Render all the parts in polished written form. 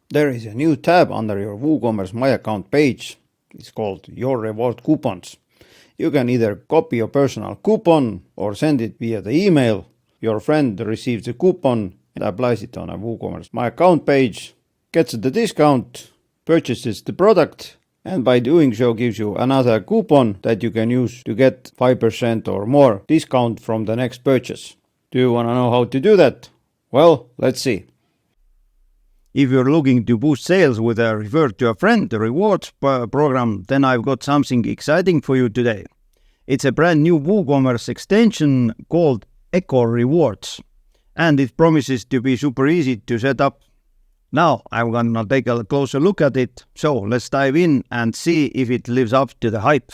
There is a new tab under your WooCommerce My Account page. It's called Your Reward Coupons. You can either copy your personal coupon or send it via the email. Your friend receives the coupon and applies it on a WooCommerce My Account page, gets the discount, purchases the product, and by doing so gives you another coupon that you can use to get 5% or more discount from the next purchase. Do you want to know how to do that? Well, let's see. If you're looking to boost sales with a refer to a friend rewards program, then I've got something exciting for you today. It's a brand new WooCommerce extension called EchoRewards, and it promises to be super easy to set up. Now I'm gonna take a closer look at it, so let's dive in and see if it lives up to the hype.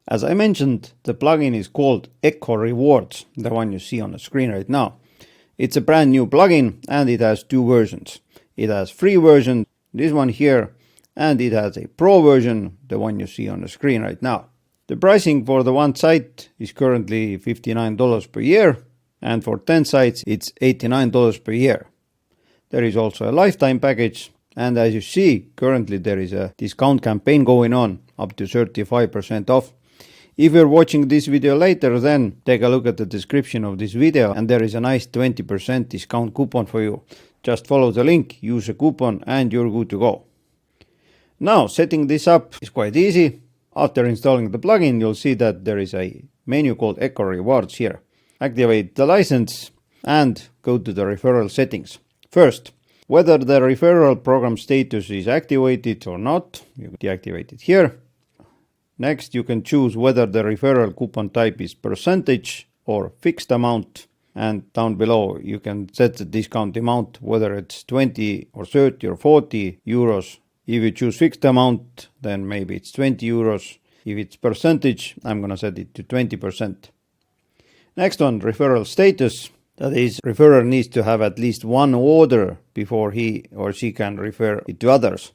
As I mentioned, the plugin is called EchoRewards, the one you see on the screen right now. It's a brand new plugin and it has two versions. It has free version, this one here, and it has a pro version, the one you see on the screen right now. The pricing for the one site is currently $59 per year, and for 10 sites it's $89 per year. There is also a lifetime package, and as you see, currently there is a discount campaign going on, up to 35% off. If you're watching this video later, then take a look at the description of this video and there is a nice 20% discount coupon for you. Just follow the link, use a coupon and you're good to go. Now, setting this up is quite easy. After installing the plugin, you'll see that there is a menu called EchoRewards here. Activate the license and go to the referral settings. First, whether the referral program status is activated or not, you deactivate it here. Next, you can choose whether the referral coupon type is percentage or fixed amount. And down below, you can set the discount amount, whether it's 20 or 30 or 40 euros. If you choose fixed amount, then maybe it's 20 euros. If it's percentage, I'm going to set it to 20%. Next one, referral status. That is, referrer needs to have at least one order before he or she can refer it to others.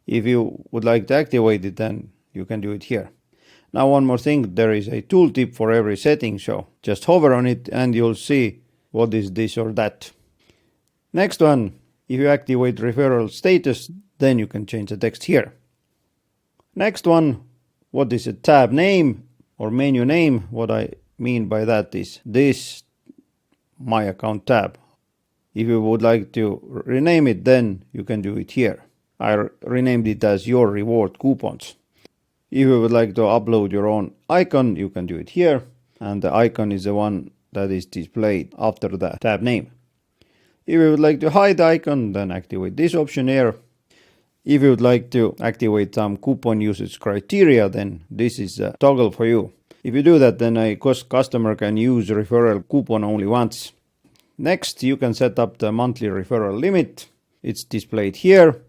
If you would like to activate it, then you can do it here. Now one more thing, there is a tooltip for every setting, so just hover on it and you'll see what is this or that. Next one, if you activate referral status, then you can change the text here. Next one, what is a tab name or menu name? What I mean by that is this My Account tab. If you would like to rename it, then you can do it here. I renamed it as Your Reward Coupons. If you would like to upload your own icon, you can do it here. And the icon is the one that is displayed after the tab name. If you would like to hide the icon, then activate this option here. If you would like to activate some coupon usage criteria, then this is a toggle for you. If you do that, then a customer can use referral coupon only once. Next, you can set up the monthly referral limit. It's displayed here.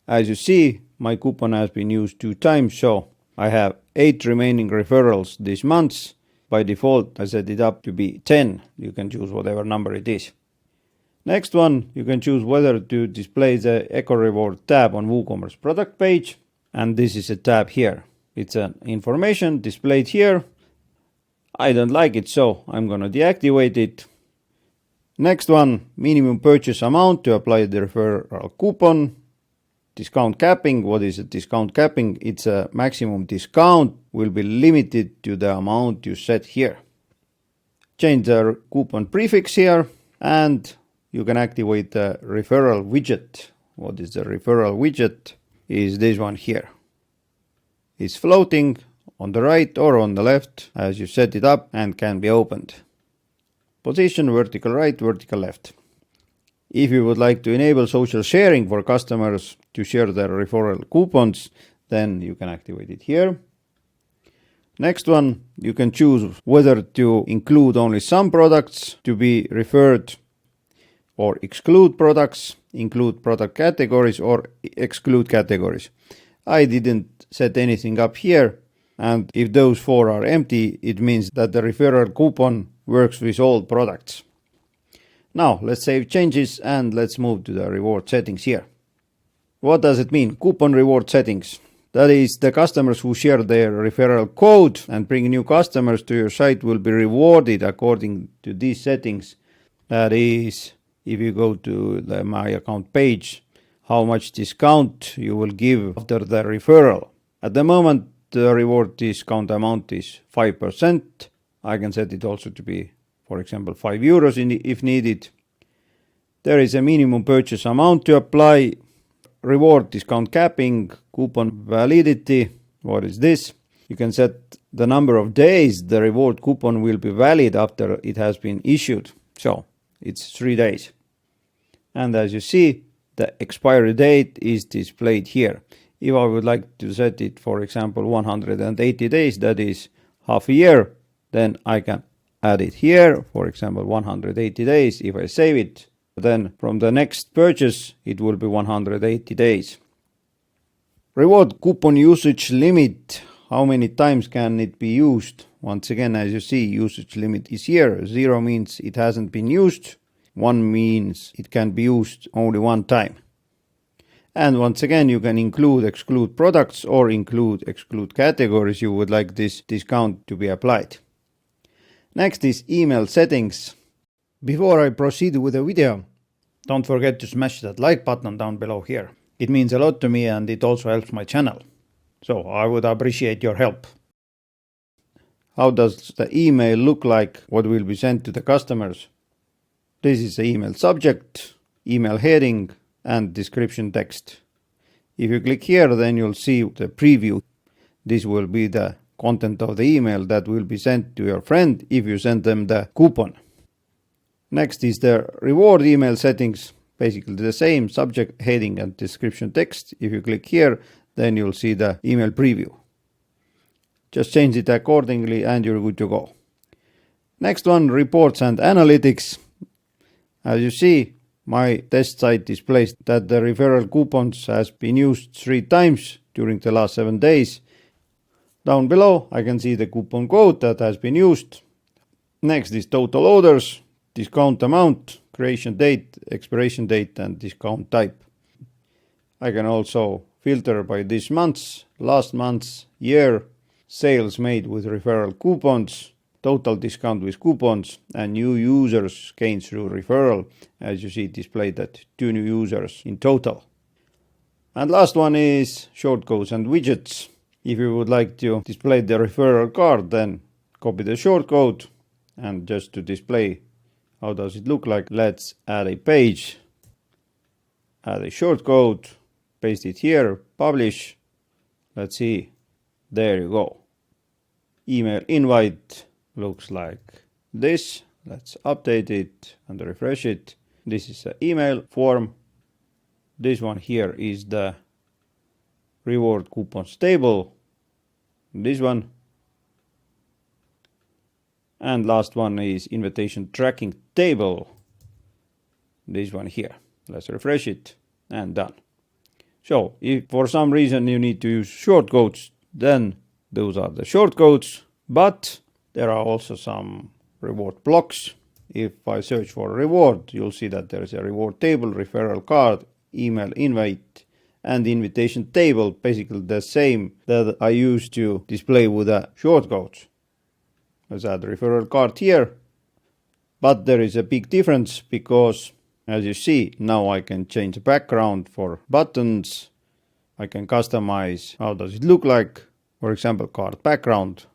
As you see, my coupon has been used 2 times, so I have 8 remaining referrals this month. By default, I set it up to be 10. You can choose whatever number it is. Next one, you can choose whether to display the EchoReward tab on WooCommerce product page. And this is a tab here. It's an information displayed here. I don't like it, so I'm going to deactivate it. Next one, minimum purchase amount to apply the referral coupon. Discount capping. What is a discount capping? It's a maximum discount will be limited to the amount you set here. Change the coupon prefix here and you can activate the referral widget. What is the referral widget? Is this one here. It's floating on the right or on the left as you set it up and can be opened. Position vertical right, vertical left. If you would like to enable social sharing for customers to share their referral coupons, then you can activate it here. Next one, you can choose whether to include only some products to be referred or exclude products, include product categories or exclude categories. I didn't set anything up here, and if those 4 are empty, it means that the referral coupon works with all products. Now let's save changes and let's move to the reward settings here. What does it mean? Coupon reward settings. That is, the customers who share their referral code and bring new customers to your site will be rewarded according to these settings. That is, if you go to the My Account page, how much discount you will give after the referral. At the moment, the reward discount amount is 5%. I can set it also to be, for example, €5 if needed. There is a minimum purchase amount to apply, reward discount capping, coupon validity. What is this? You can set the number of days the reward coupon will be valid after it has been issued. So it's 3 days. And as you see, the expiry date is displayed here. If I would like to set it, for example, 180 days, that is half a year, then I can add it here. For example, 180 days. If I save it, then from the next purchase, it will be 180 days. Reward coupon usage limit. How many times can it be used? Once again, as you see, usage limit is here. 0 means it hasn't been used. 1 means it can be used only 1 time. And once again, you can include, exclude products or include, exclude categories you would like this discount to be applied. Next is email settings. Before I proceed with the video, don't forget to smash that like button down below here. It means a lot to me and it also helps my channel. So I would appreciate your help. How does the email look like? What will be sent to the customers? This is the email subject, email heading, and description text. If you click here, then you'll see the preview. This will be the content of the email that will be sent to your friend if you send them the coupon. Next is the reward email settings. Basically the same, subject, heading, and description text. If you click here, then you'll see the email preview. Just change it accordingly and you're good to go. Next one, reports and analytics. As you see, my test site displays that the referral coupons has been used 3 times during the last 7 days. Down below, I can see the coupon code that has been used. Next is total orders, discount amount, creation date, expiration date, and discount type. I can also filter by this month's, last month's, year, sales made with referral coupons, total discount with coupons, and new users gained through referral. As you see, displayed that 2 new users in total. And last one is shortcodes and widgets. If you would like to display the referral card, then copy the shortcode, and just to display how does it look like, let's add a page, add a shortcode, paste it here, publish. Let's see, there you go. Email invite looks like this. Let's update it and refresh it. This is the email form. This one here is the reward coupons table. This one. And last one is invitation tracking table. This one here. Let's refresh it and done. So if for some reason you need to use shortcodes, then those are the shortcodes. But there are also some reward blocks. If I search for reward, you'll see that there is a reward table, referral card, email invite, and invitation table, basically the same that I used to display with the shortcodes. Let's add the referral card here. But there is a big difference because, as you see, now I can change the background for buttons. I can customize how does it look like. For example, card background,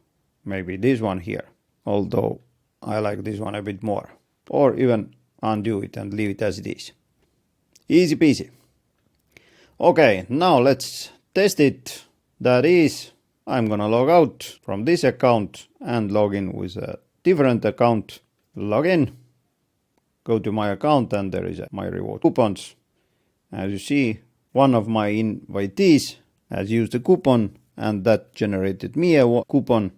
maybe this one here. Although I like this one a bit more. Or even undo it and leave it as it is. Easy peasy. Okay, now let's test it. That is, I'm gonna log out from this account and log in with a different account. Log in, go to my account, and there is my reward coupons. As you see, one of my invitees has used the coupon and that generated me a coupon.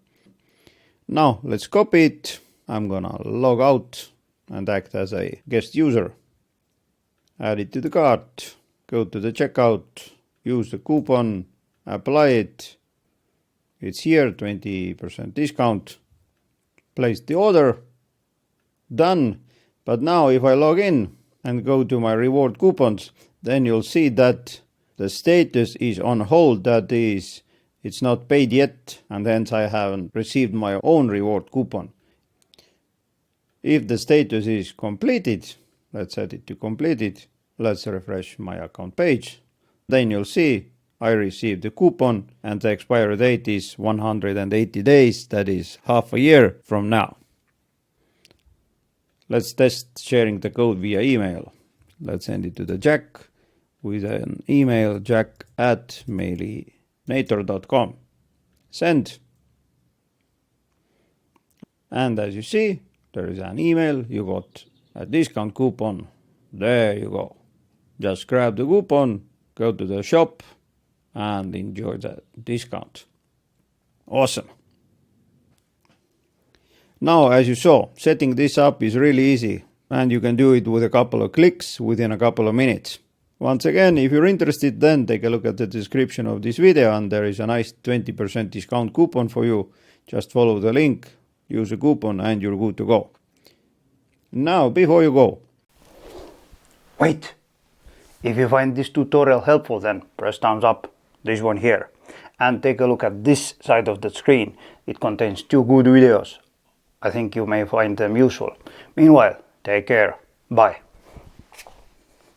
Now let's copy it. I'm gonna log out and act as a guest user. Add it to the cart, go to the checkout, use the coupon, apply it. It's here, 20% discount. Place the order. Done. But now if I log in and go to my reward coupons, then you'll see that the status is on hold. That is, it's not paid yet, and hence I haven't received my own reward coupon. If the status is completed, Let's set it to completed. Let's refresh my account page. Then you'll see I received the coupon and the expiry date is 180 days. That is half a year from now. Let's test sharing the code via email. Let's send it to the Jack with an email jack@mailinator.com. Send. And as you see, there is an email. You got a discount coupon. There you go. Just grab the coupon, go to the shop, and enjoy the discount. Awesome. Now, as you saw, setting this up is really easy, and you can do it with a couple of clicks within a couple of minutes. Once again, if you're interested, then take a look at the description of this video, and there is a nice 20% discount coupon for you. Just follow the link, use a coupon, and you're good to go. Now, before you go, wait! If you find this tutorial helpful, then press thumbs up, this one here, and take a look at this side of the screen. It contains 2 good videos. I think you may find them useful. Meanwhile, take care. Bye.